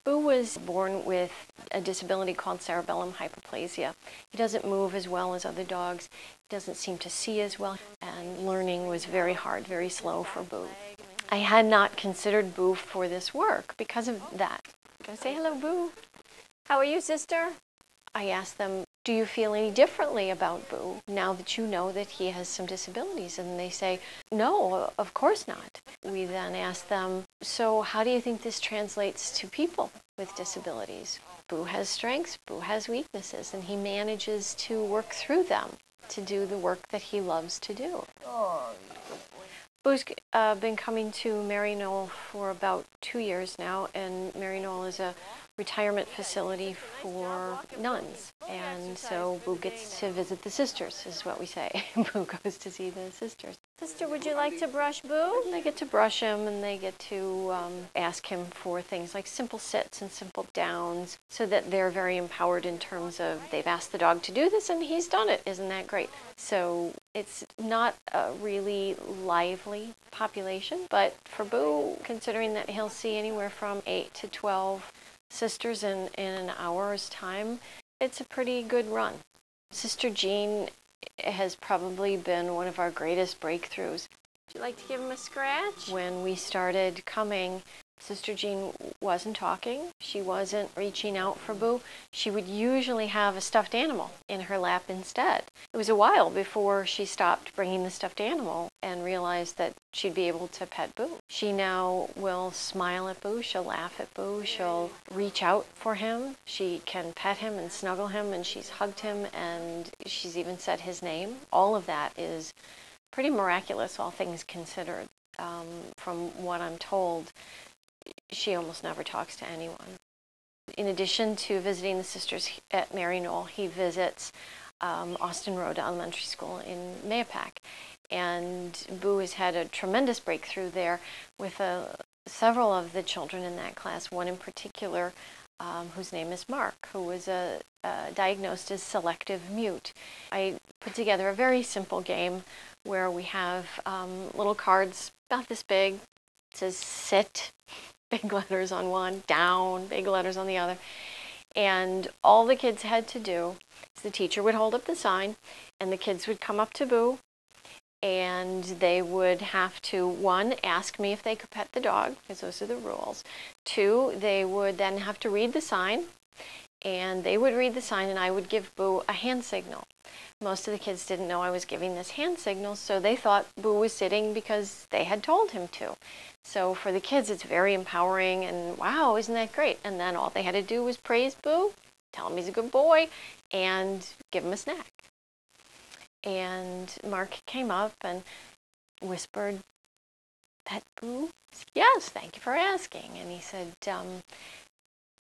Boo was born with a disability called cerebellum hypoplasia. He doesn't move as well as other dogs. He doesn't seem to see as well, and learning was very hard, very slow for Boo. I had not considered Boo for this work because of that. Go say hello, Boo. How are you, sister? I asked them, do you feel any differently about Boo now that you know that he has some disabilities? And they say, no, of course not. We then asked them, so how do you think this translates to people with disabilities? Boo has strengths, Boo has weaknesses, and he manages to work through them to do the work that he loves to do. Boo's been coming to Maryknoll for about 2 years now, and Maryknoll is a retirement facility for nuns. And so Boo gets to visit the sisters, is what we say. Boo goes to see the sisters. Sister, would you like to brush Boo? They get to brush him, and they get to ask him for things like simple sits and simple downs, so that they're very empowered in terms of they've asked the dog to do this and he's done it. Isn't that great? So it's not a really lively population, but for Boo, considering that he'll see anywhere from 8 to 12 sisters in an hour's time, it's a pretty good run. Sister Jean has probably been one of our greatest breakthroughs. Would you like to give him a scratch? When we started coming, Sister Jean wasn't talking. She wasn't reaching out for Boo. She would usually have a stuffed animal in her lap instead. It was a while before she stopped bringing the stuffed animal and realized that she'd be able to pet Boo. She now will smile at Boo. She'll laugh at Boo. She'll reach out for him. She can pet him and snuggle him, and she's hugged him, and she's even said his name. All of that is pretty miraculous, all things considered. From what I'm told, she almost never talks to anyone. In addition to visiting the sisters at Maryknoll, he visits Austin Road Elementary School in Mayapack. And Boo has had a tremendous breakthrough there with several of the children in that class, one in particular whose name is Mark, who was diagnosed as selective mute. I put together a very simple game where we have little cards about this big. It says sit, big letters on one, down, big letters on the other. And all the kids had to do is the teacher would hold up the sign, and the kids would come up to Boo, and they would have to, 1, ask me if they could pet the dog, because those are the rules. 2, they would then have to read the sign, and they would read the sign, and I would give Boo a hand signal. Most of the kids didn't know I was giving this hand signal, so they thought Boo was sitting because they had told him to. So for the kids, it's very empowering, and wow, isn't that great? And then all they had to do was praise Boo, tell him he's a good boy, and give him a snack. And Mark came up and whispered, "Pet Boo?" "Yes, thank you for asking." And he said,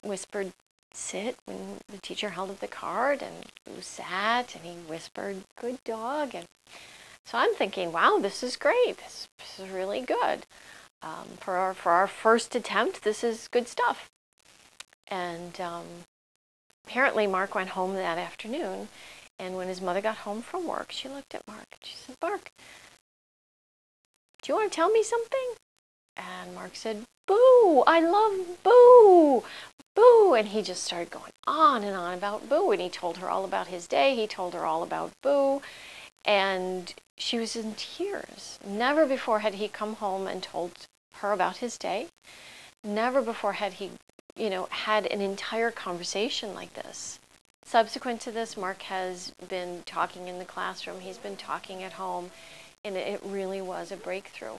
whispered, "Sit," when the teacher held up the card, and Boo sat, and he whispered, "Good dog." And so I'm thinking, wow, this is great. This is really good. For our first attempt, this is good stuff. And apparently Mark went home that afternoon, and when his mother got home from work, she looked at Mark and she said, "Mark, do you want to tell me something?" And Mark said, "Boo, I love Boo, Boo." And he just started going on and on about Boo, and he told her all about his day. He told her all about Boo, and she was in tears. Never before had he come home and told her about his day. Never before had he, had an entire conversation like this. Subsequent to this, Mark has been talking in the classroom. He's been talking at home, and it really was a breakthrough.